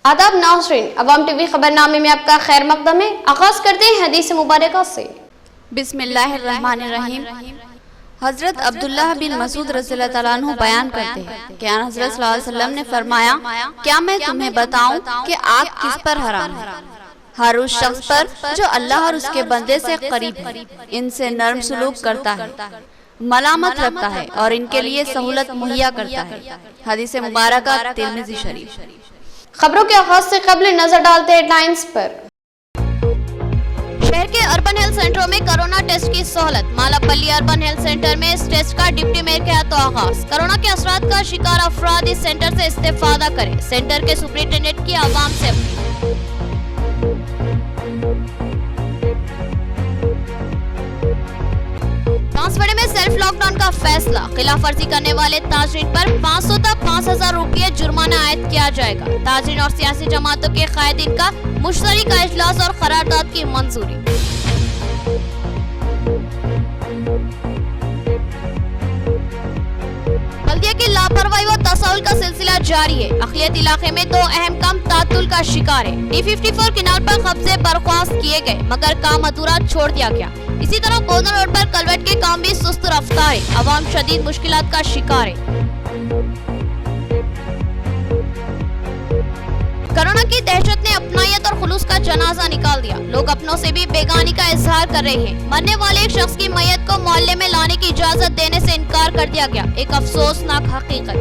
आदाब नाज़रीन, अवाम टीवी खबरनामे में आपका खैर मकदम है। आगाज करते हैं हदीस मुबारक से। बिस्मिल्लाहिर्रहमानिर्रहीम। हजरत अब्दुल्लाह बिन मसूद रज़ियल्लाहु तआला अन्हु बयान करते हैं कि हजरत सल्लल्लाहु अलैहि वसल्लम ने फरमाया, क्या मैं तुम्हें बताऊं कि आग किस पर हराम है? हर उस शख्स पर जो अल्लाह और उसके बंदे से करीब है, इनसे नर्म सुलूक करता है, मलामत रखता है और इनके लिए सहूलत मुहैया करता है। हदीस मुबारक तिर्मिज़ी शरीफ। खबरों के आगाज से कबल नजर डालते हैं हेडलाइंस पर। शहर के अर्बन हेल्थ सेंटरों में कोरोना टेस्ट की सहूलत। मालापल्ली अर्बन हेल्थ सेंटर में इस टेस्ट का डिप्टी मेयर के हाथों आगाज। कोरोना के असरात का शिकार अफराद इस सेंटर से इस्तेफादा करें। सेंटर के सुपरिटेंडेंट की आवाम से अपील। बांसवाड़े में सेल्फ लॉकडाउन का फैसला। खिलाफ वर्जी करने वाले ताजरीन पर 500 तक 5000 रुपये जुर्माना आयद किया जाएगा। ताजरीन और सियासी जमातों के कायदीन का मुश्तरका इजलास और करारदाद की मंजूरी। बल्दिया की लापरवाही व तसाहुल का सिलसिला जारी है। अखिलियत इलाके में 2 अहम काम तातुल का शिकार है। D54 किनार पर कब्जे बर्खास्त किए गए मगर काम अधूरा छोड़ दिया गया। इसी तरह बोधन रोड पर कलवट के काम भी सुस्त रफ्तार है। अवाम शदीद मुश्किलात का शिकार है। कोरोना की दहशत ने अपनायत और खुलूस का जनाजा निकाल दिया। लोग अपनों से भी बेगानी का इजहार कर रहे हैं। मरने वाले एक शख्स की मैयत को मोहल्ले में लाने की इजाजत देने से इनकार कर दिया गया। एक अफसोसनाक हकीकत।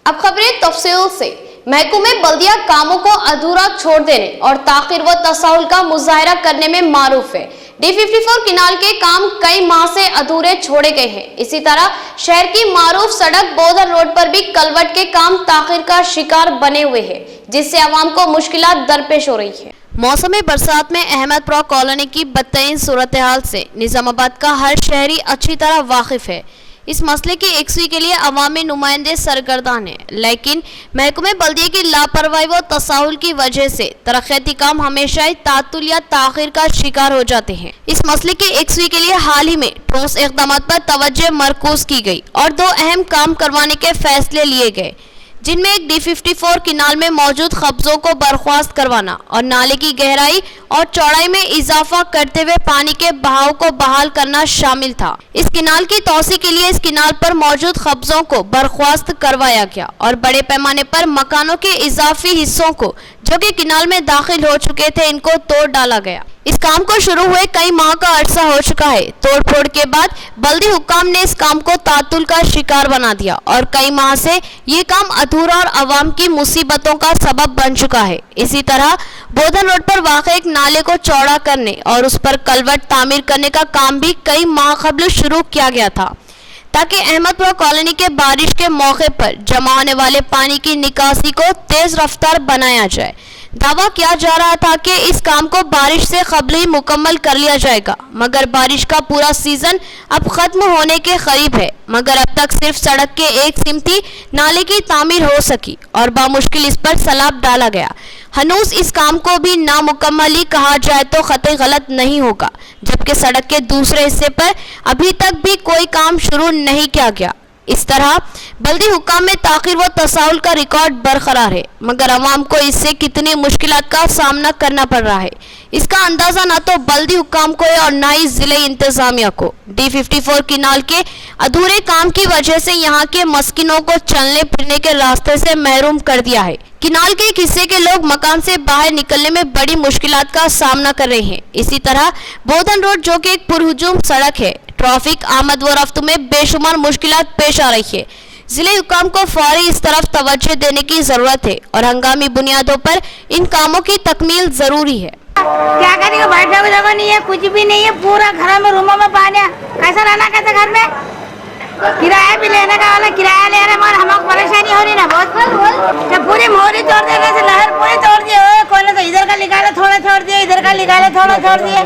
अब खबरें तफसील से। महकमे बल्दिया कामों को अधूरा छोड़ देने और ताखिर व तसाहुल का मुजाहरा करने में मारूफ है। D54 किनाल के काम कई माह से अधूरे छोड़े गए हैं। इसी तरह शहर की मारूफ सड़क बोधन रोड पर भी कलवट के काम ताखिर का शिकार बने हुए हैं, जिससे आवाम को मुश्किलात दरपेश हो रही है। मौसम बरसात में अहमदपुरा कॉलोनी की बदतरीन सूरत हाल से निजामाबाद का हर शहरी अच्छी तरह वाकिफ है। इस मसले की एकसुई के लिए अवामी नुमाइंदे सरगर्दान है, लेकिन महकमे बल्दिया की लापरवाही व तसाहुल की वजह से तरक्याती काम हमेशा ही तातुल या ताखिर का शिकार हो जाते हैं। इस मसले की एकसुई के लिए हाल ही में ठोस इक़दाम पर तवज्जो मरकूज की गई और 2 अहम काम करवाने के फैसले लिए गए, जिनमें एक D54 किनाल में मौजूद कब्जों को बर्खास्त करवाना और नाले की गहराई और चौड़ाई में इजाफा करते हुए पानी के बहाव को बहाल करना शामिल था। इस किनाल की तौसी के लिए इस किनाल पर मौजूद कब्जों को बर्खास्त करवाया गया और बड़े पैमाने पर मकानों के इजाफी हिस्सों को जो कि किनाल में दाखिल हो चुके थे, इनको तोड़ डाला गया। इस काम को शुरू हुए कई माह का अरसा हो चुका है। तोड़ फोड़ के बाद बल्दी हुक्काम ने इस काम को तातुल का शिकार बना दिया और कई माह से ये काम अधूरा और अवाम की मुसीबतों का सबब बन चुका है। इसी तरह बोधन रोड पर वाक़ एक नाले को चौड़ा करने और उस पर कलवट तामीर करने का काम भी कई माह कबल शुरू किया गया था, ताकि अहमदपुरा कॉलोनी के बारिश के मौके पर जमा होने वाले पानी की निकासी को तेज रफ्तार बनाया जाए। दावा किया जा रहा था कि इस काम को बारिश से कबल ही मुकम्मल कर लिया जाएगा, मगर बारिश का पूरा सीजन अब खत्म होने के करीब है, मगर अब तक सिर्फ सड़क के एक सिमती नाले की तामीर हो सकी और बामुश्किल इस पर सलाब डाला गया। हनूस इस काम को भी नामुकम्मल ही कहा जाए तो खतई गलत नहीं होगा, जबकि सड़क के दूसरे हिस्से पर अभी तक भी कोई काम शुरू नहीं किया गया। इस तरह बल्दी हुक्काम में ताखिर व तसाहुल का रिकॉर्ड बरकरार है, मगर अवाम को इससे कितनी मुश्किलात का सामना करना पड़ रहा है, इसका अंदाजा न तो बल्दी हुक्काम को है और न ही जिले इंतजामिया को। D54 किनाल के अधूरे काम की वजह से यहाँ के मस्किनों को चलने फिरने के रास्ते से महरूम कर दिया है। किनाल के एक हिस्से के लोग मकान से बाहर निकलने में बड़ी मुश्किलात का सामना कर रहे हैं। इसी तरह बोधन रोड जो कि एक पुरहुजूम सड़क है, ट्रैफिक आमद व रफ्त में बेशुमार मुश्किलात पेश आ रही है। जिले हुक्काम को फौरी इस तरफ तवज्जो देने की जरूरत है और हंगामी बुनियादों पर इन कामों की तकमील जरूरी है। क्या करेंगे, बैठने को जगह नहीं है, कुछ भी नहीं है, पूरा घर में रूमों में पानी है। कैसा रहना, कैसे घर में किराया भी लेने का वाला किराया ले रहे, मगर हमको परेशानी हो रही ना बहुत। जब पूरी मोहरी तोड़ देने से लहर पूरी तोड़ दिए, कोई तो इधर का निकाले थोड़ा छोड़ दिए, इधर का निकाले थोड़ा छोड़ दिए।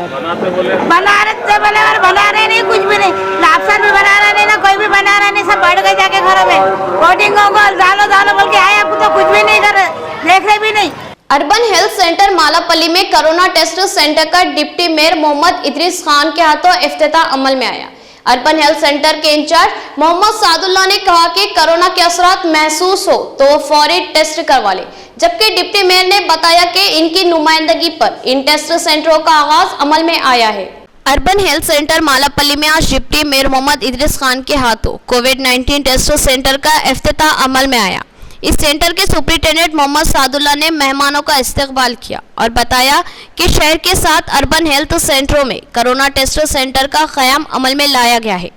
बना रहे बोले और बना रहे नहीं, कुछ भी नहीं, लापसर भी बना रहा नहीं ना, कोई भी बना रहा नहीं, सब बैठ गए जाके घरों में। कोटिंग डालो बोल के आए, अब तो कुछ भी नहीं कर रहे, देख रहे भी नहीं। अर्बन हेल्थ सेंटर मालापल्ली में कोरोना टेस्ट सेंटर का डिप्टी मेयर मोहम्मद इदरीस खान के हाथों इफ्तिताह अमल में आया। अर्बन हेल्थ सेंटर के इंचार्ज मोहम्मद सादुल्ला ने कहा कि कोरोना के असरात महसूस हो तो वो फौरी टेस्ट करवा ले, जबकि डिप्टी मेयर ने बताया कि इनकी नुमाइंदगी पर इन टेस्ट सेंटरों का आगाज अमल में आया है। अर्बन हेल्थ सेंटर मालापल्ली में आज डिप्टी मेयर मोहम्मद इदरीस खान के हाथों कोविड-19 टेस्ट सेंटर का इफ्तिताह अमल में आया। इस सेंटर के सुपरिटेंडेंट मोहम्मद सादुल्ला ने मेहमानों का इस्तकबाल किया और बताया कि शहर के 7 अर्बन हेल्थ सेंटरों में कोरोना टेस्ट सेंटर का क़याम अमल में लाया गया है।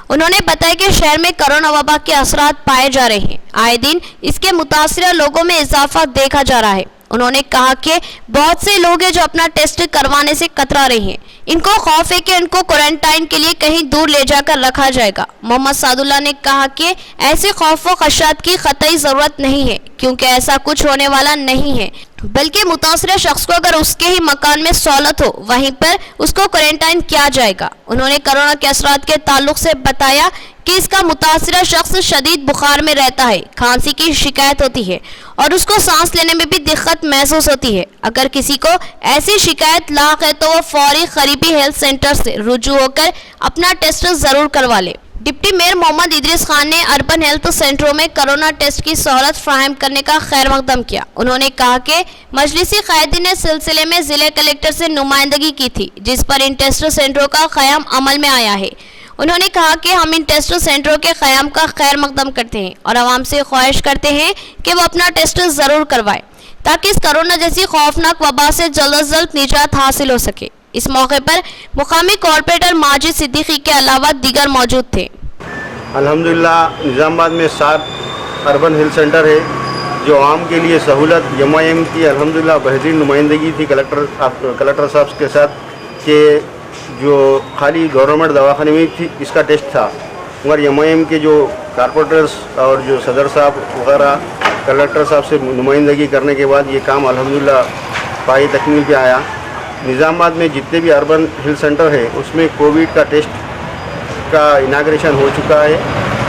उन्होंने बताया कि शहर में कोरोना वबा के असरात पाए जा रहे हैं, आए दिन इसके मुतासिर लोगों में इजाफा देखा जा रहा है। उन्होंने कहा कि बहुत से लोग हैं जो अपना टेस्ट करवाने से कतरा रहे हैं, इनको खौफ है कि इनको क्वारंटाइन के लिए कहीं दूर ले जाकर रखा जाएगा। मोहम्मद सादुल्ला ने कहा कि ऐसे खौफ व खदशात की कतई ज़रूरत नहीं है, क्योंकि ऐसा कुछ होने वाला नहीं है, बल्कि मुतासर शख्स को अगर उसके ही मकान में सहूलत हो वहीं पर उसको क्वारंटाइन किया जाएगा। उन्होंने कोरोना के असरात के ताल्लुक से बताया कि इसका मुतासरा शख्स शदीद बुखार में रहता है, खांसी की शिकायत होती है और उसको सांस लेने में भी दिक्कत महसूस होती है। अगर किसी को ऐसी शिकायत लाक है तो वो फौरी करीबी हेल्थ सेंटर से रुजू होकर अपना टेस्ट जरूर करवा ले। डिप्टी मेयर मोहम्मद इदरीस खान ने अर्बन हेल्थ सेंटरों में कोरोना टेस्ट की सहूलत फ्राहम करने का खैर मकदम किया। उन्होंने कहा कि मजलिसी कायदीन ने सिलसिले में जिले कलेक्टर से नुमाइंदगी की थी, जिस पर इन टेस्ट सेंटरों का क़याम अमल में आया है। उन्होंने कहा कि हम इन टेस्ट सेंटरों के क़याम का खैर मकदम करते हैं और आवाम से ख्वाहिश करते हैं कि वो अपना टेस्ट ज़रूर करवाएं, ताकि इस कोरोना जैसी खौफनाक वबा से जल्द अज जल्द निजात हासिल हो सके। इस मौके पर मुकामी कॉरपोरेटर माजिद सिद्दीकी के अलावा दीगर मौजूद थे। अल्हम्दुलिल्लाह निज़ामाबाद में 7 अर्बन हेल्थ सेंटर है जो आम के लिए सहूलत एमआईएम की अल्हम्दुलिल्लाह बेहतरीन नुमाइंदगी थी कलेक्टर साहब के साथ कि जो खाली गवर्नमेंट दवाखाने में थी इसका टेस्ट था, मगर एमआईएम के जो कारपोरेटर्स और जो सदर साहब वगैरह कलेक्टर साहब से नुमाइंदगी करने के बाद ये काम अल्हम्दुलिल्लाह पाई तकमील पे आया। निज़ामाबाद में जितने भी अर्बन हेल्थ सेंटर है उसमें कोविड का टेस्ट का इनाग्रेशन हो चुका है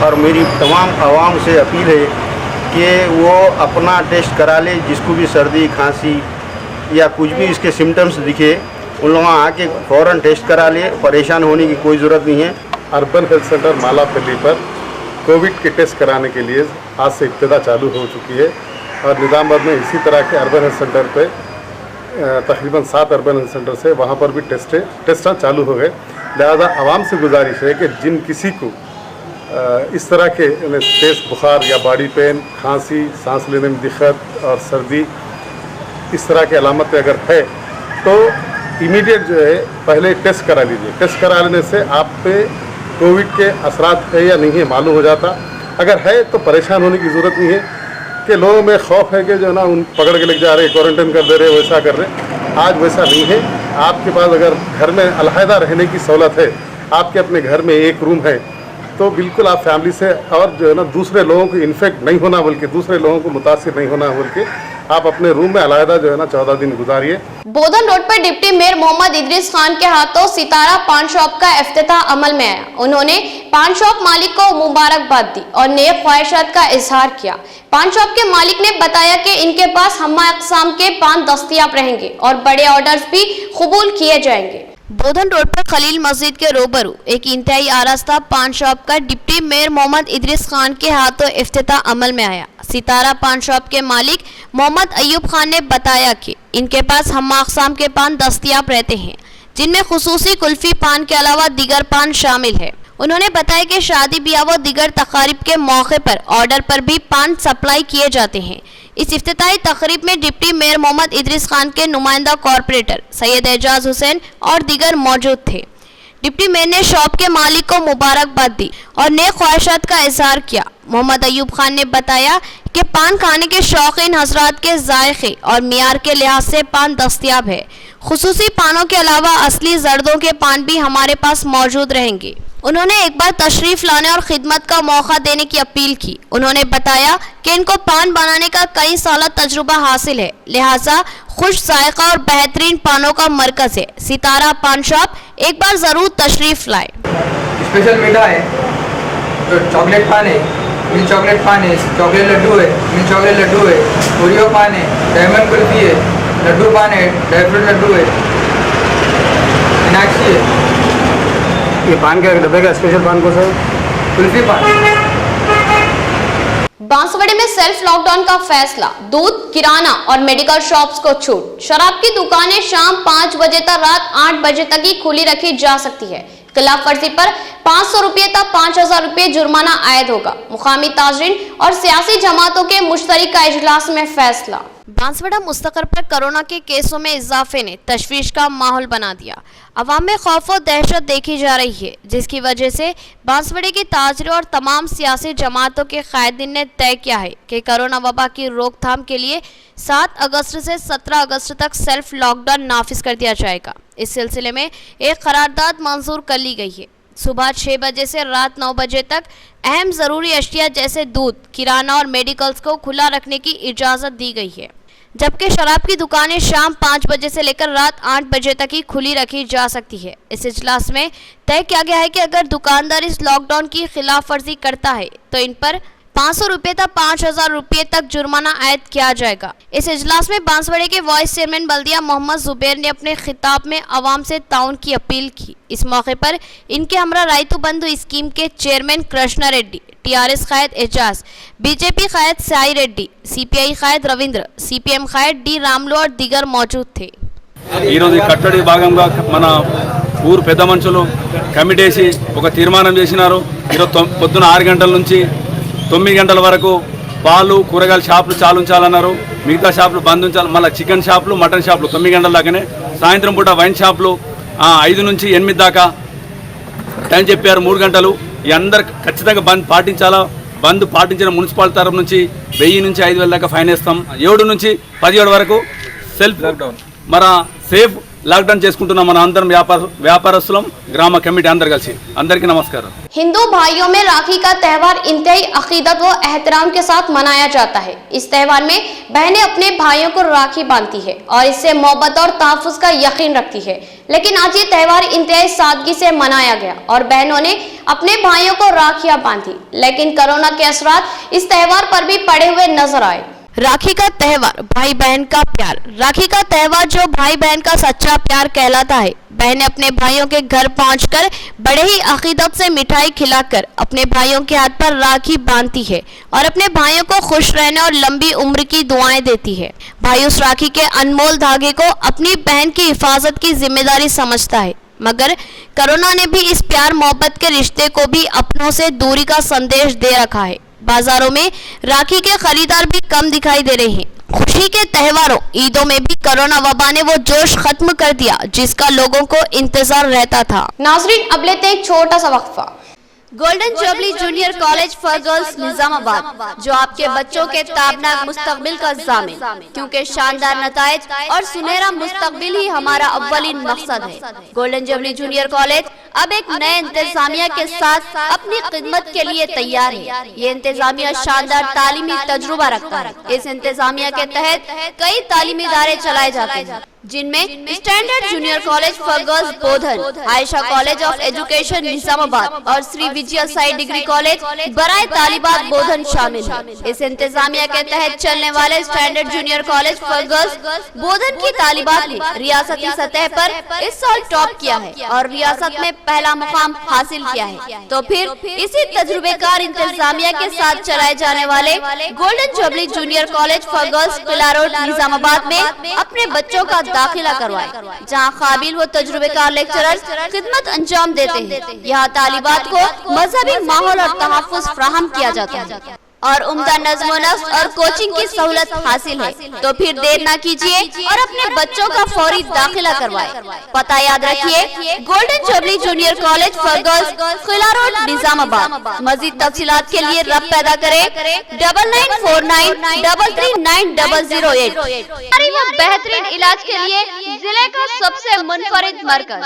और मेरी तमाम आवाम से अपील है कि वो अपना टेस्ट करा ले। जिसको भी सर्दी खांसी या कुछ भी इसके सिम्टम्स दिखे उन लोगों आके फ़ौरन टेस्ट करा ले, परेशान होने की कोई ज़रूरत नहीं है। अर्बन हेल्थ सेंटर मालापल्ली पर कोविड के टेस्ट कराने के लिए आज से इब्तिदा चालू हो चुकी है और निज़ामाबाद में इसी तरह के अर्बन हेल्थ सेंटर पे तकरीबन 7 अर्बन हेल्थ सेंटर से वहाँ पर भी टेस्ट चालू हो गए। लिहाजा आवाम से गुजारिश है कि जिन किसी को इस तरह के तेज़ बुखार या बॉडी पेन, खांसी, सांस लेने में दिक्कत और सर्दी इस तरह की अलामतें अगर है तो इमीडिएट जो है पहले टेस्ट करा लीजिए। टेस्ट करा लेने से आप पे कोविड के असरात है या नहीं है मालूम हो जाता। अगर है तो परेशान होने की ज़रूरत नहीं है कि लोगों में खौफ है कि जो ना उन पकड़ के लेके जा रहे, क्वारंटाइन कर दे रहे, वैसा कर रहे। आज वैसा नहीं है। आपके पास अगर घर में अलहदा रहने की सहूलत है, आपके अपने घर में एक रूम है, तो बिल्कुल आप फैमिली से और जो है ना दूसरे लोगों को इन्फेक्ट नहीं होना बल्कि दूसरे लोगों को मुतासिर नहीं होना बल्कि आप अपने रूम में अलहदा जो है ना 14 दिन गुजारिए। बोधन रोड पर डिप्टी मेयर मोहम्मद इदरीस खान के हाथों सितारा पान शॉप का इफ्तिताह अमल में आया। उन्होंने पान शॉप मालिक को मुबारकबाद दी और नेक ख्वाहिशात का इजहार किया। पान शॉप के मालिक ने बताया कि इनके पास हम्मा अक़साम के पान दस्तयाब रहेंगे और बड़े ऑर्डर्स भी कबूल किए जाएंगे। बोधन रोड पर खलील मस्जिद के रूबरू एक इंतहाई आरास्ता पान शॉप का डिप्टी मेयर मोहम्मद इदरीस खान के हाथों इफ्तिताह अमल में आया। सितारा पान शॉप के मालिक मोहम्मद अयूब खान ने बताया कि इनके पास हम्मा अक़साम के पान दस्तयाब रहते हैं, जिनमें खुसूसी कुल्फी पान के अलावा दीगर पान शामिल है। उन्होंने बताया कि शादी ब्याह व दीगर तकारीब के मौके पर ऑर्डर पर भी पान सप्लाई किए जाते हैं। इस इफ्तिताही तकरीब में डिप्टी मेयर मोहम्मद इदरीस खान के नुमाइंदा कॉरपोरेटर सैयद एजाज हुसैन और दीगर मौजूद थे। डिप्टी मेयर ने शॉप के मालिक को मुबारकबाद दी और नेक ख्वाहिशात का इजहार किया। मोहम्मद अयूब खान ने बताया कि पान खाने के शौकीन हजरात के जायके और मियार के लिहाज से पान दस्तयाब है। खुसूसी पानों के अलावा असली जर्दों के पान भी हमारे पास मौजूद रहेंगे। उन्होंने एक बार तशरीफ लाने और खिदमत का मौका देने की अपील की। उन्होंने बताया कि इनको पान बनाने का कई साल तजुर्बा हासिल है, लिहाजा खुश जायका और बेहतरीन पानों का मरकज है। सितारा पान शॉप एक बार जरूर तशरीफ लाए। स्पेशल मीठा है तो चॉकलेट पान है, मिल्क चॉकलेट पान है, चॉकलेट लड्डू है, मिल्क चॉकलेट लड्डू है, ओरियो पान है, डायमंड कुल्फी है, लड्डू पान है, ड्राई फ्रूट लड्डू है, मीनाक्षी है, ये पान के डब्बे का स्पेशल पान कौन सा है? कुल्फी पान। बांसवाड़े में सेल्फ लॉकडाउन का फैसला, दूध, किराना और मेडिकल शॉप्स को छूट। शराब की दुकानें शाम 5 बजे तक रात 8 बजे तक ही खुली रखी जा सकती है। खिलाफ वर्जी पर 500 रुपये तक 5000 रुपये जुर्माना आयद होगा। मुकामी ताजरीन और सियासी जमातों के मुश्तरका इजलास में फैसला। बांसवाड़ा मुस्तकर पर कोरोना के केसों में इजाफे ने तशवीश का माहौल बना दिया। अवाम में खौफ और दहशत देखी जा रही है, जिसकी वजह से बांसवाड़े के ताजरों और तमाम सियासी जमातों के कायदीन ने तय किया है कि कोरोना वबा की रोकथाम के लिए 7 अगस्त से 17 अगस्त तक सेल्फ लॉकडाउन नाफिज कर दिया जाएगा। इस सिलसिले में एक करारदाद मंजूर कर ली गई है। सुबह 6 बजे से रात 9 बजे तक अहम ज़रूरी अशिया जैसे दूध, किराना और मेडिकल्स को खुला रखने की इजाज़त दी गई है, जबकि शराब की दुकानें शाम 5 बजे से लेकर रात 8 बजे तक ही खुली रखी जा सकती है। इस इजलास में तय किया गया है कि अगर दुकानदार इस लॉकडाउन की खिलाफ वर्जी करता है तो इन पर 500 रुपये तक 5000 रुपये तक जुर्माना आयद किया जाएगा। इस इजलास में बांसवाड़े के वाइस चेयरमैन बल्दिया मोहम्मद जुबैर ने अपने खिताब में अवाम से ताउन की अपील की। इस मौके पर इनके हमरा रायतु बंधु स्कीम के चेयरमैन कृष्णा रेड्डी, टीआरएस कायद एजाज, बीजेपी कायद साई रेड्डी, सीपीआई कायद रविंद्र, सीपीएम कायद डी रामलो और दीगर मौजूद थे। కట్టడి భాగంగా మన ఊరు పెద్ద మనుషులు కమిటీ వేసి ఒక తీర్మానం చేసినారు. ఈరోజు పొద్దున 6 గంటల నుంచి 9 గంటల వరకు పాలు కూరగాయల షాపులు చాలు ఉంచాలన్నారు. మిగతా షాపులు బంద్ ఉంచాలి. మళ్ళీ చికెన్ షాపులు, మటన్ షాపులు 9 గంటల దాకానే, సాయంత్రం పూట వైన్ షాపులు 5 నుంచి 8 దాకా టైం చెప్పారు, 3 గంటలు. ఈ అందరు ఖచ్చితంగా బంద్ పాటించాలా. బంద్ పాటించిన మున్సిపాలిటీ తరఫు నుంచి 1000 నుంచి 5000 దాకా ఫైన్ వేస్తాం. 7 నుంచి 17 వరకు సెల్ఫ్ లాక్డౌన్, మన సేఫ్ లాక్డౌన్ చేసుకుంటున్నాం. మన అందరం వ్యాపారస్తులం, గ్రామ కమిటీ అందరు కలిసి. అందరికీ నమస్కారం. हिंदू भाइयों में राखी का त्यौहार इंतहाई अकीदत व एहतराम के साथ मनाया जाता है। इस त्यौहार में बहनें अपने भाइयों को राखी बांधती है और इससे मोहब्बत और तहफ़्फ़ुज़ का यकीन रखती है। लेकिन आज ये त्यौहार इंतहाई सादगी से मनाया गया और बहनों ने अपने भाइयों को राखियां बांधी। लेकिन कोरोना के असरात इस त्यौहार पर भी पड़े हुए नजर आए। राखी का त्यौहार, भाई बहन का प्यार। राखी का त्यौहार जो भाई बहन का सच्चा प्यार कहलाता है। बहनें अपने भाइयों के घर पहुंचकर बड़े ही अकीदत से मिठाई खिलाकर अपने भाइयों के हाथ पर राखी बांधती है और अपने भाइयों को खुश रहने और लंबी उम्र की दुआएं देती है। भाई उस राखी के अनमोल धागे को अपनी बहन की हिफाजत की जिम्मेदारी समझता है, मगर कोरोना ने भी इस प्यार मोहब्बत के रिश्ते को भी अपनों से दूरी का संदेश दे रखा है। बाजारों में राखी के खरीदार भी कम दिखाई दे रहे हैं। खुशी के त्योहारों, ईदों में भी कोरोना वबा ने वो जोश खत्म कर दिया जिसका लोगों को इंतजार रहता था। नाजरीन, अब लेते हैं एक छोटा सा वक्फा। Golden jubilee junior college for girls Nizamabad, जो आपके बच्चों के ताबनाक मुस्तकबिल का ज़ामिन, क्योंकि शानदार नताइज और सुनहरा मुस्तकबिल ही हमारा अव्वलीन मकसद है। गोल्डन जुबली जूनियर कॉलेज अब एक नए इंतजामिया के साथ अपनी खिदमत के लिए तैयार है। ये इंतजामिया शानदार तालीमी तजुर्बा रखता है। इस इंतजामिया के तहत कई तालीमी इदारे चलाए जाते हैं, जिनमें standard junior college for girls Bodhan, Ayesha college of education Nizamabad और श्री विजया साई डिग्री कॉलेज बराए तालिबात बोधन शामिल है। इस इंतजामिया के तहत चलने वाले standard junior college for girls Bodhan की तालिबात ने रियासती सतह पर इस साल टॉप किया है और रियासत में पहला मुकाम हासिल किया है। तो फिर इसी तजुर्बेकार इंतजामिया के साथ चलाए जाने वाले golden jubilee junior college for girls Qila road Nizamabad में अपने बच्चों का दाखिला करवाए, जहां काबिल व तजुर्बेकार लेक्चरर्स खिदमत अंजाम देते हैं। यहाँ तालिबात को मजहबी माहौल और तहफ़्फ़ुज़ फराहम किया जाता है और उम्दा नज़्म व नस्क़ और कोचिंग की सहूलत हासिल है। तो फिर देर न कीजिए और अपने बच्चों का फौरी दाखिला करवाए। पता याद रखिए, golden jubilee junior college for girls, Qila road, Nizamabad. मज़ीद तफसीलात के लिए रब पैदा करें 9949339008। बेहतरीन इलाज के लिए जिले का सबसे मुनफरिद मरकज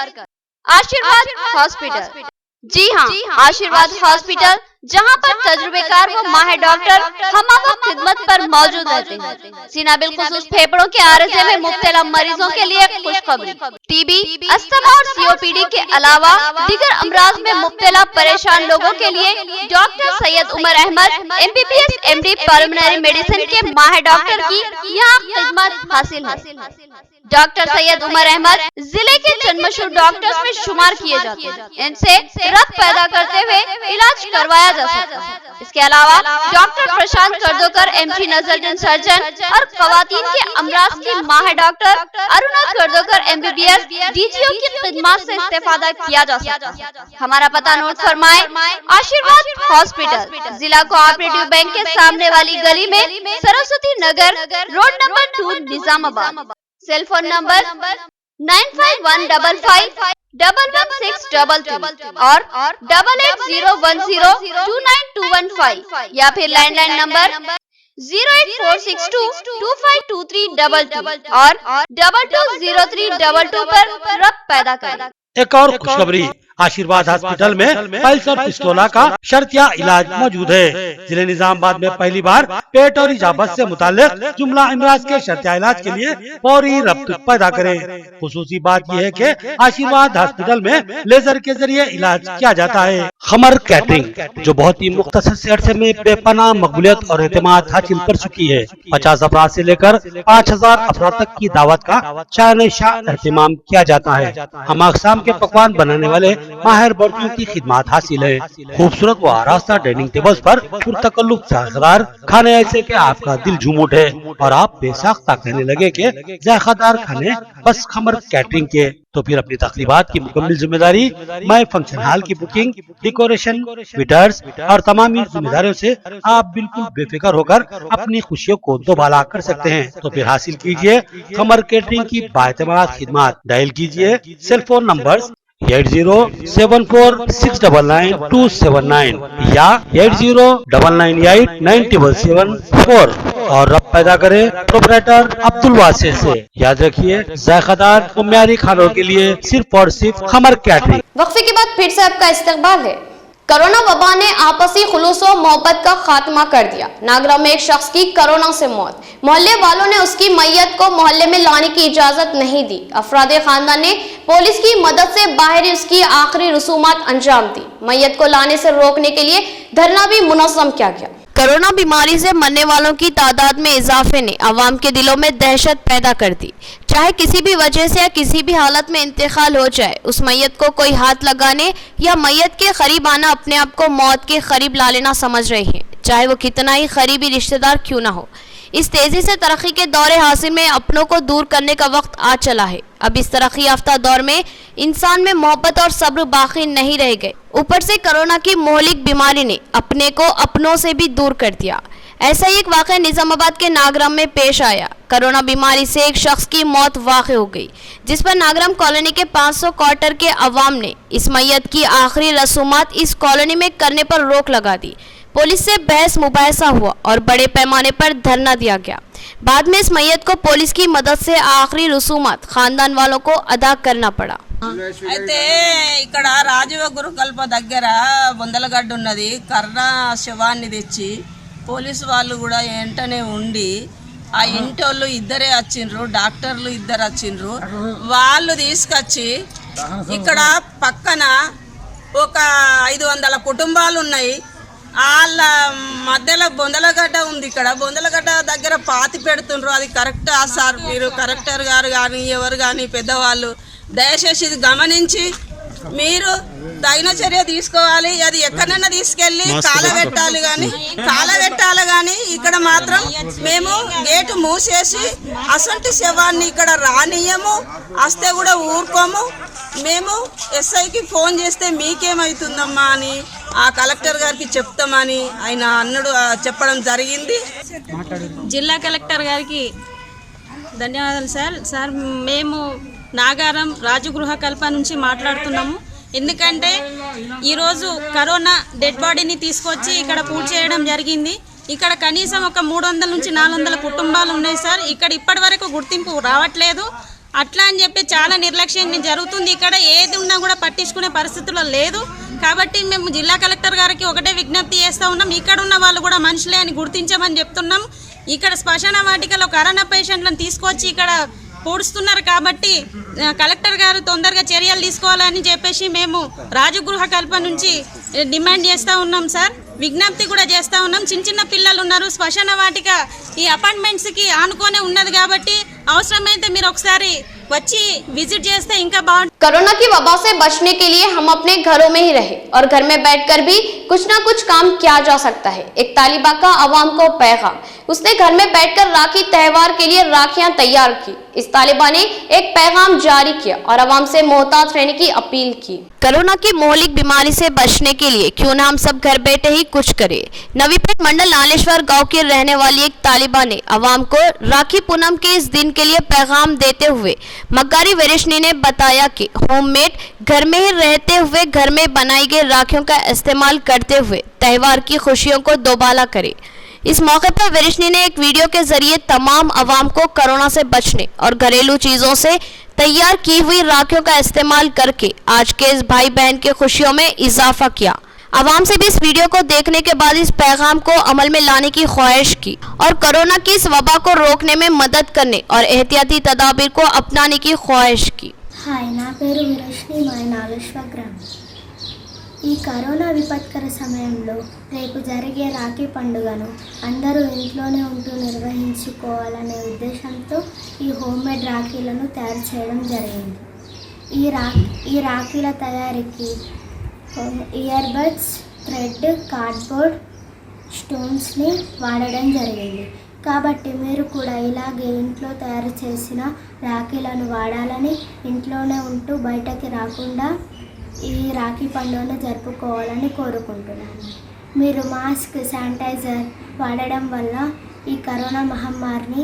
आशीर्वाद हॉस्पिटल। जी हाँ, आशीर्वाद हॉस्पिटल जहां पर तजुर्बेकार व माहिर डॉक्टर हमवक्त खिदमत पर मौजूद रहते हैं। सीना बिलखुसूस फेफड़ों के आरज़े में मुब्तला मरीजों के लिए खुशखबरी, टीबी, अस्थमा और सीओपीडी के अलावा दीगर अमराज में मुब्तला परेशान लोगों के लिए doctor Syed Umar Ahmed MBBS MD pulmonary medicine के माहिर डॉक्टर की यहाँ खिदमत हासिल है। डॉक्टर सैयद उमर अहमद जिले के चंद डॉक्टर्स में शुमार किए जाते हैं। इनसे रक्त पैदा करते हुए इलाज करवाया जा सकता है। इसके अलावा डॉक्टर प्रशांत कर्दोकर MG नजर सर्जन और खवातीन के अमराज की माहिर डॉक्टर अरुणा कर्दोकर MBBS DGO की खिदमत से इस्तेफादा किया जा सकता है। हमारा पता नोट फरमाए, आशीर्वाद हॉस्पिटल, जिला कोऑपरेटिव बैंक के सामने वाली गली में, Saraswati Nagar, road number 2, Nizamabad. Cell phone number 9515511633 और 8801029215 या फिर लैंडलाइन नंबर 08462252322 और 220322 पर रक्त पैदा करें। एक और खुशखबरी, आशीर्वाद हॉस्पिटल में पल्स और पिस्टोला का शर्तिया इलाज मौजूद है। जिले निजामाबाद में पहली बार पेट और इजाबत से मुताल्लिक जुमला अमराज के शर्तिया इलाज के लिए फौरी रब्त पैदा करें। खुसूसी बात यह है कि आशीर्वाद हॉस्पिटल में लेजर के जरिए इलाज किया जाता है। खमर कैटरिंग, जो बहुत ही मुख्तसर से अरसे में बेपनाह मकबूलियत और एतमाद हासिल कर चुकी है। 50 अफराद से लेकर 5000 अफराद तक की दावत का शान शाह एहतमाम किया जाता है। हम अक़साम के पकवान बनाने वाले माहिर बर्तियों की खिदमत हासिल है। खूबसूरत व आरास्ता डाइनिंग टेबल्स पर पुरतकल्लुफ़ जायकेदार खाने ऐसे के आपका दिल झूम उठे और आप बेसाख्ता कहने लगे कि जायकेदार खाने बस खमर कैटरिंग के। तो फिर अपनी तकरीबात की मुकम्मल जिम्मेदारी मैं फंक्शन हॉल की बुकिंग, डेकोरेशन, वेटर्स और तमाम जिम्मेदारियों से आप बिल्कुल बेफिक्र होकर अपनी खुशियों को दोबाला कर सकते हैं। तो फिर हासिल कीजिए खमर कैटरिंग की बाएतमाद खिदमत। डायल कीजिए सेल फोन नंबर 8074699279 या 8099897774 और रब पैदा करे प्रोपराइटर अब्दुल वासिर से। याद रखिए, जायकेदार और म्यारी खानों के लिए सिर्फ और सिर्फ खमर कैटरिंग। वक्फे के बाद फिर से आपका इस्तकबाल है। कोरोना वबा ने आपसी खुलूस और मोहब्बत का खात्मा कर दिया। नागरा में एक शख्स की कोरोना से मौत, मोहल्ले वालों ने उसकी मैयत को मोहल्ले में लाने की इजाजत नहीं दी। अफरादे खानदान ने पुलिस की मदद से बाहर उसकी आखिरी रसूमात अंजाम दी। मैयत को लाने से रोकने के लिए धरना भी मुनज़्ज़म किया गया। कोरोना बीमारी से मरने वालों की तादाद में इजाफे ने आवाम के दिलों में दहशत पैदा कर दी। चाहे किसी भी वजह से या किसी भी हालत में इंतकाल हो जाए, उस मैयत को कोई हाथ लगाने या मैयत के करीब आना अपने आप को मौत के करीब ला लेना समझ रहे हैं, चाहे वो कितना ही करीबी रिश्तेदार क्यों ना हो। इस तेजी से तरक्की के दौरे हासिल में अपनों को दूर करने का वक्त आ चला है। अब इस तरक्की याफ्ता दौर में इंसान में मोहब्बत और सब्र बाकी नहीं रह गए। ऊपर से कोरोना की मोहलिक बीमारी ने अपने को अपनों से भी दूर कर दिया। ऐसा ही एक वाक़या निजामाबाद के नागराम में पेश आया। कोरोना बीमारी से एक शख्स की मौत वाक़ हो गई, जिस पर नागराम कॉलोनी के 500 क्वार्टर के अवाम ने इस मैयत की आखिरी रसूमात इस कॉलोनी में करने पर रोक लगा दी। पुलिस से बहस मुबाहिसा हुआ और बड़े पैमाने पर धरना दिया गया। बाद में इस मैयत को पुलिस की मदद से आखिरी रसूमात खानदान वालों को अदा करना पड़ा। అయితే ఇక్కడ రాజీవ గురుకల్ప దగ్గర బొందలగడ్డ ఉన్నది. కర్ణ శవాన్ని తెచ్చి పోలీసు వాళ్ళు కూడా వెంటనే ఉండి ఆ ఇంటోళ్ళు ఇద్దరే వచ్చిండ్రు, డాక్టర్లు ఇద్దరు వచ్చిండ్రు. వాళ్ళు తీసుకొచ్చి ఇక్కడ పక్కన ఒక 500 కుటుంబాలు ఉన్నాయి. వాళ్ళ మధ్యలో బొందలగడ్డ ఉంది. ఇక్కడ బొందలగడ్డ దగ్గర పాతి పెడుతుండ్రు. అది కరెక్టా సార్? మీరు కలెక్టర్ గారు కానీ ఎవరు కానీ పెద్దవాళ్ళు దయచేసి ఇది గమనించి మీరు తగిన చర్య తీసుకోవాలి. అది ఎక్కడైనా తీసుకెళ్ళి కాలబెట్టాలి కానీ ఇక్కడ మాత్రం మేము గేటు మూసేసి అసంటి శవాన్ని ఇక్కడ రానియము, వస్తే కూడా ఊరుకోము. మేము ఎస్ఐకి ఫోన్ చేస్తే మీకేమవుతుందమ్మా అని ఆ కలెక్టర్ గారికి చెప్తామని ఆయన చెప్పడం జరిగింది. జిల్లా కలెక్టర్ గారికి ధన్యవాదాలు సార్. మేము నాగారం రాజగృహ కల్ప నుంచి మాట్లాడుతున్నాము. ఎందుకంటే ఈరోజు కరోనా డెడ్ బాడీని తీసుకొచ్చి ఇక్కడ పూజ చేయడం జరిగింది. ఇక్కడ కనీసం ఒక 300 నుంచి 400 కుటుంబాలు ఉన్నాయి సార్. ఇక్కడ ఇప్పటి వరకు గుర్తింపు రావట్లేదు. అట్లా అని చెప్పి చాలా నిర్లక్ష్యం జరుగుతుంది. ఇక్కడ ఏది ఉన్నా కూడా పట్టించుకునే పరిస్థితుల్లో లేదు. కాబట్టి మేము జిల్లా కలెక్టర్ గారికి ఒకటే విజ్ఞప్తి చేస్తూ ఉన్నాం, ఇక్కడ ఉన్న వాళ్ళు కూడా మనుషులే అని గుర్తించమని చెప్తున్నాం. ఇక్కడ శ్మశాన వాటికలో కరోనా పేషెంట్లను తీసుకొచ్చి ఇక్కడ పూడుస్తున్నారు కాబట్టి కలెక్టర్ గారు తొందరగా చర్యలు తీసుకోవాలని చెప్పేసి మేము రాజగృహ కల్ప నుంచి డిమాండ్ చేస్తూ ఉన్నాం సార్. విజ్ఞప్తి కూడా చేస్తూ ఉన్నాం. చిన్న చిన్న పిల్లలు ఉన్నారు, శ్మశాన వాటిక ఈ అపార్ట్మెంట్స్కి ఆనుకొనే ఉన్నది కాబట్టి అవసరమైతే మీరు ఒకసారి వచ్చి విజిట్ చేస్తే ఇంకా బాగుంటుంది. कोरोना की वबा से बचने के लिए हम अपने घरों में ही रहे और घर में बैठकर भी कुछ ना कुछ काम किया जा सकता है। एक तालिबा का आवाम को पैगाम, उसने घर में बैठकर राखी त्योहार के लिए राखियां तैयार की। इस तालिबा ने एक पैगाम जारी किया और आवाम से मोहतात रहने की अपील की। कोरोना की मोहलिक बीमारी से बचने के लिए क्यों ना हम सब घर बैठे ही कुछ करें। नवीपेट मंडल नालेश्वर गांव की रहने वाली एक तालिबा ने आवाम को राखी पूनम के इस दिन के लिए पैगाम देते हुए मग्गारी वेरिशनी ने बताया कि होममेड घर में ही रहते हुए घर में बनाई गई राखियों का इस्तेमाल करते हुए त्योहार की खुशियों को दोबाला करें। इस मौके पर वेरिशनी ने एक वीडियो के जरिए तमाम आवाम को कोरोना से बचने और घरेलू चीजों से तैयार की हुई राखियों का इस्तेमाल करके आज के इस भाई बहन की खुशियों में इजाफा किया। आवाम से भी इस वीडियो को देखने के बाद इस पैगाम को अमल में लाने की ख्वाहिश की और कोरोना की इस वबा को रोकने में मदद करने और एहतियाती तदाबीर को अपनाने की ख्वाहिश की। హాయ్, నా పేరు విరష్ని, మాది నాలేశ్వర్ గ్రామం. ఈ కరోనా విపత్కర సమయంలో రేపు జరిగే రాఖీ పండుగను అందరూ ఇంట్లోనే ఉంటూ నిర్వహించుకోవాలనే ఉద్దేశంతో ఈ హోమ్మేడ్ రాఖీలను తయారు చేయడం జరిగింది. ఈ రాఖీల తయారీకి ఇయర్ బడ్స్, థ్రెడ్, కార్డ్బోర్డ్, స్టోన్స్ని వాడడం జరిగింది. కాబట్టి మీరు కూడా ఇలాగే ఇంట్లో తయారు చేసిన రాఖీలను వాడాలని, ఇంట్లోనే ఉంటూ బయటకి రాకుండా ఈ రాఖీ పండుగను జరుపుకోవాలని కోరుకుంటున్నాను. మీరు మాస్క్, శానిటైజర్ వాడడం వల్ల ఈ కరోనా మహమ్మారిని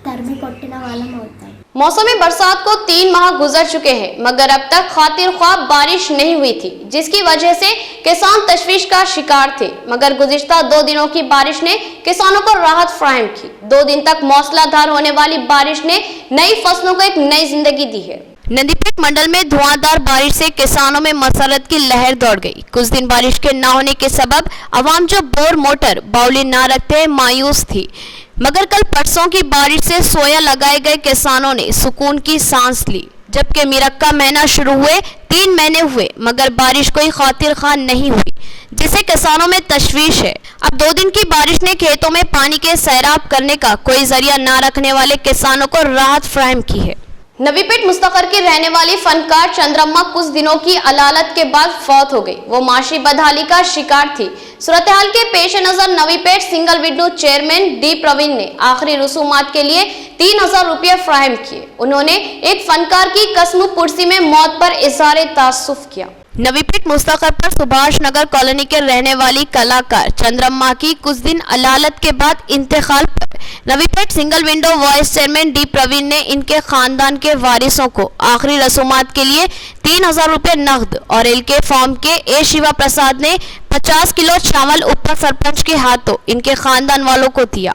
తరిమి కొట్టిన వాళ్ళం అవుతాం. मौसमी बरसात को 3 माह गुजर चुके हैं मगर अब तक खातिर ख्वाह बारिश नहीं हुई थी, जिसकी वजह से किसान तशवीश का शिकार थे। मगर गुज़िश्ता 2 दिनों की बारिश ने किसानों को राहत फराहम की। 2 दिन तक मौसलाधार होने वाली बारिश ने नई फसलों को एक नई जिंदगी दी है। नंदीपेट मंडल में धुआंधार बारिश से किसानों में मसरत की लहर दौड़ गई। कुछ दिन बारिश के न होने के सबब आवाम जो बोर मोटर बाउली न रखते मायूस थी, मगर कल परसों की बारिश से सोया लगाए गए किसानों ने सुकून की सांस ली। जबकि मिरक्का महीना शुरू हुए 3 महीने हुए मगर बारिश कोई खातिर खां नहीं हुई, जिससे किसानों में तशवीश है। अब 2 दिन की बारिश ने खेतों में पानी के सैराब करने का कोई जरिया न रखने वाले किसानों को राहत फराहम की है। नवीपेट मुस्तकर की रहने वाली फनकार चंद्रम्मा कुछ दिनों की अलालत के बाद फौत हो गई। वो माशी बदहाली का शिकार थी। सूरत हाल के पेश नजर Navipet single window chairman D Praveen ने आखिरी रसूमात के लिए 3000 रुपये फराहम किए। उन्होंने एक फनकार की कसम पुरसी में मौत पर इज़हार तासुफ किया। नवीपेट मुस्तकर पर सुभाष नगर कॉलोनी के रहने वाली कलाकार चंद्रम्मा की कुछ दिन अलालत के बाद इंतकाल पर Navipet single window vice chairman D Praveen ने इनके खानदान के वारिसों को आखिरी रसूमात के लिए 3000 रुपये नकद और एलके फॉर्म के ए शिवा प्रसाद ने 50 किलो चावल ऊपर सरपंच के हाथों इनके खानदान वालों को दिया।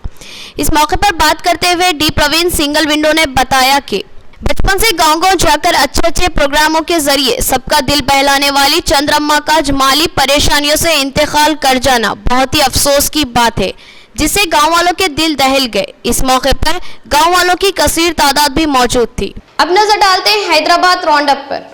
इस मौके पर बात करते हुए डी प्रवीण सिंगल विंडो ने बताया कि बचपन से गांव-गांव जाकर अच्छे प्रोग्रामों के जरिए सबका दिल बहलाने वाली चंद्रम्मा का माली परेशानियों से इंतकाल कर जाना बहुत ही अफसोस की बात है, जिससे गांव वालों के दिल दहल गए। इस मौके पर गांव वालों की कसीर तादाद भी मौजूद थी। अब नजर डालते हैं हैदराबाद राउंडअप पर।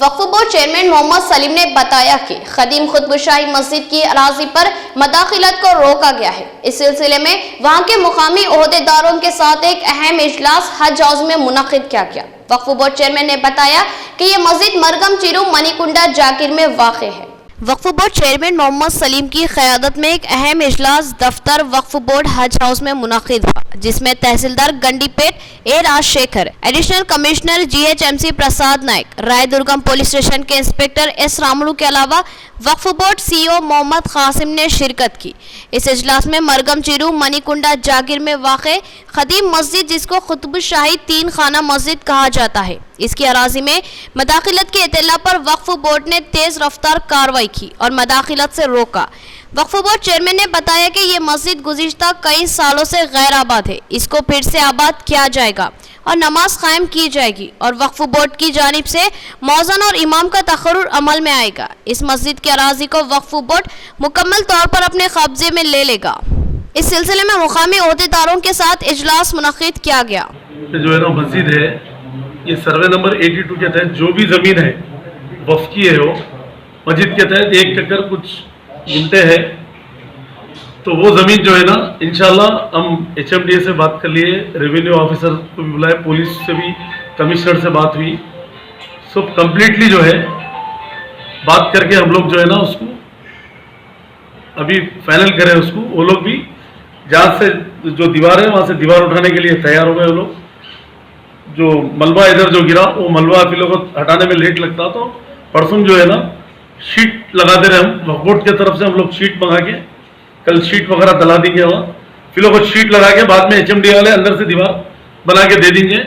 वक्फ बोर्ड चेयरमैन मोहम्मद सलीम ने बताया कि खदीम खुतबशाही मस्जिद की अराजी पर मदाखिलत को रोका गया है। इस सिलसिले में वहां के मुकामी ओहदेदारों के साथ एक अहम इजलास हज हाउस में मुनक्किद किया गया। वक्फ बोर्ड चेयरमैन ने बताया कि ये मस्जिद मरगम चिरू मणिकुंडा जाकिर में वाक़ है। वक्फ बोर्ड चेयरमैन मोहम्मद सलीम की क़यादत में एक अहम इजलास दफ्तर वक्फ बोर्ड हज हाउस में मुनक्किद हुआ, जिसमें तहसीलदार गंडीपेट ए राजशेखर, एडिशनल कमिश्नर GHMC प्रसाद नायक, रायदुर्गम पुलिस स्टेशन के इंस्पेक्टर S रामुलू के अलावा वक्फ बोर्ड CEO मोहम्मद कासिम ने शिरकत की। इस इजलास में मरगम चिरू मणिकुंडा जाकिर में वाक़े खदीम मस्जिद, जिसको खुतबशाही 3 खाना मस्जिद कहा जाता है, इसकी अराजी में मदाखिलत की इत्तला पर वक्फ बोर्ड ने तेज रफ्तार कार्रवाई की और मदाखिलत से रोका। वक्फ बोर्ड चेयरमैन ने बताया कि ये मस्जिद गुज़िश्ता कई सालों से गैर आबाद है, इसको फिर से आबाद किया जाएगा और नमाज कायम की जाएगी और वक्फ बोर्ड की जानिब से मौज़न और इमाम का तकर्रुर अमल में आएगा। इस मस्जिद के अराजी को वक्फ बोर्ड मुकम्मल तौर पर अपने कब्जे में ले लेगा। इस सिलसिले में मुकामी ओहदेदारों के साथ इजलास मुनक्किद किया गया। जो है ना मस्जिद है, ये सर्वे नंबर 82 के तहत जो भी ज़मीन है वक्फ की है, वो मस्जिद के तहत 1 एकड़ कुछ गुंटे है, तो वो ज़मीन जो है ना इंशाल्लाह हम HMDA से बात कर लिए, रेवेन्यू ऑफिसर को भी बुलाए, पुलिस से भी, कमिश्नर से बात हुई, सब कम्प्लीटली जो है बात करके हम लोग जो है ना उसको अभी फाइनल करें उसको। वो लोग भी जहाँ से जो दीवार है वहाँ से दीवार उठाने के लिए तैयार हो गए। वो लोग जो मलबा इधर जो गिरा वो मलबा आप लोगों को हटाने में लेट लगता, तो परसों जो है ना शीट लगा दे रहे हम वक्फ बोर्ड की तरफ से। हम लोग शीट मंगा के कल शीट वगैरह डला देंगे वहाँ, फिर लोग शीट लगा के बाद में HMDA वाले अंदर से दीवार बना के दे देंगे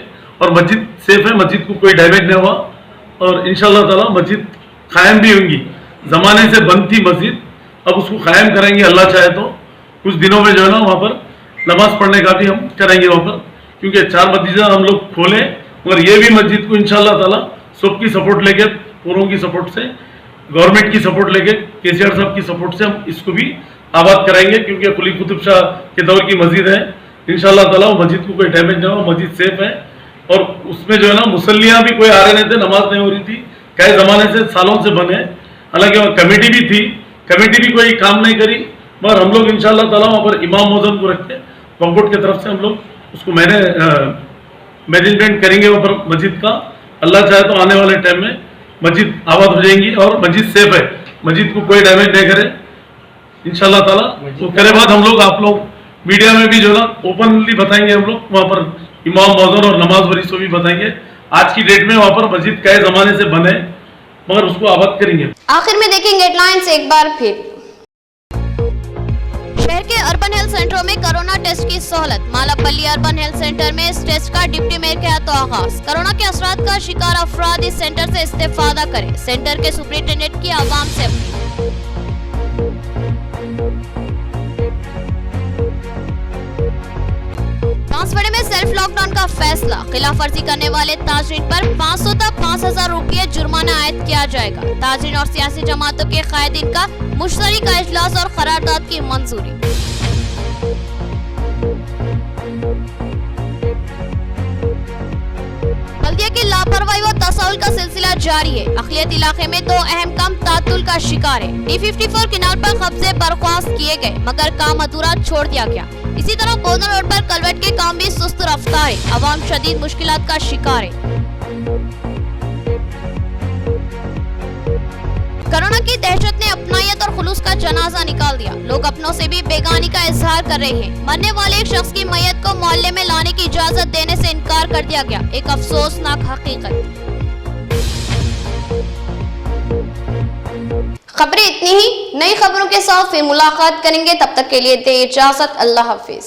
और मस्जिद सेफ है, मस्जिद को कोई डैमेज नहीं हुआ और इंशाल्लाह ताला मस्जिद कायम भी होंगी। ज़माने से बंद थी मस्जिद, अब उसको कायम करेंगे अल्लाह चाहे तो। कुछ दिनों में जो है ना वहाँ पर नमाज पढ़ने का भी हम करेंगे वहाँ पर, क्योंकि 4 मस्जिदें हम लोग खोले और ये भी मस्जिद को इंशाल्लाह ताला सबकी सपोर्ट लेके, पूरों की सपोर्ट से, गवर्नमेंट की सपोर्ट लेके, KCR साहब की सपोर्ट से हम इसको भी आबाद कराएंगे, क्योंकि कुली कुतुब शाह के दौर की मस्जिद है। इंशाल्लाह ताला वो मस्जिद को कोई डैमेज नहीं हो, मस्जिद सेफ है। और उसमें जो है ना मुसल्लियाँ भी कोई आ रहे नहीं थे, नमाज नहीं हो रही थी, कई ज़माने से सालों से बने। हालांकि वहाँ कमेटी भी थी, कमेटी भी कोई काम नहीं करी, मगर हम लोग इंशाल्लाह ताला वहाँ पर इमाम मौज़न को रख के वक्फ बोर्ड की तरफ से हम लोग उसको मैनेजमेंट करेंगे वहाँ पर मस्जिद का। अल्लाह चाहे तो आने वाले टाइम में मस्जिद आबाद हो जाएंगी और मस्जिद सेफ है, मस्जिद को कोई डैमेज नहीं करे इंशाल्लाह ताला। तो करे बाद हम लोग आप लोग मीडिया में भी जो ना ओपनली बताएंगे, हम लोग वहाँ पर इमाम मौज़न और नमाज वरीसो भी बताएंगे। आज की डेट में वहाँ पर मस्जिद कई ज़माने से बने मगर उसको आबाद करेंगे। आखिर में देखेंगे हेडलाइंस एक बार फिर। शहर के अर्बन हेल्थ सेंटरों में कोरोना टेस्ट की सहूलत। मालापल्ली अर्बन हेल्थ सेंटर में इस टेस्ट का डिप्टी मेयर के हाथों आगाज। कोरोना के असरात का शिकार अफराद इस सेंटर से इस्तेफादा करें। सेंटर के सुपरिटेंडेंट की आवाम से अपील। बांसवाड़े में सेल्फ लॉकडाउन का फैसला। खिलाफ वर्जी करने वाले ताजरीन पर 500 तक 5000 रुपये जुर्माना आयद किया जाएगा। ताजरीन और सियासी जमातों के कायदीन का मुश्तरका इजलास और करारदाद की मंजूरी। बल्दिया की लापरवाही व तसाहुल का सिलसिला जारी है। अखिलियत इलाके में 2 अहम काम तातुल का शिकार है। D54 किनार पर कब्जे बर्खास्त किए गए मगर काम अधूरा छोड़ दिया गया। इसी तरह बोधन रोड पर कलवट के काम भी सुस्त रफ्तार है। अवाम शदीद मुश्किलात का शिकार है। कोरोना की दहशत ने अपनायत और खुलूस का जनाजा निकाल दिया। लोग अपनों से भी बेगानी का इजहार कर रहे हैं। मरने वाले एक शख्स की मैयत को मोहल्ले में लाने की इजाजत देने से इनकार कर दिया गया। एक अफसोसनाक हकीकत। खबरें इतनी ही। नई खबरों के साथ फिर मुलाकात करेंगे, तब तक के लिए दे इजाजत। अल्लाह हाफिज।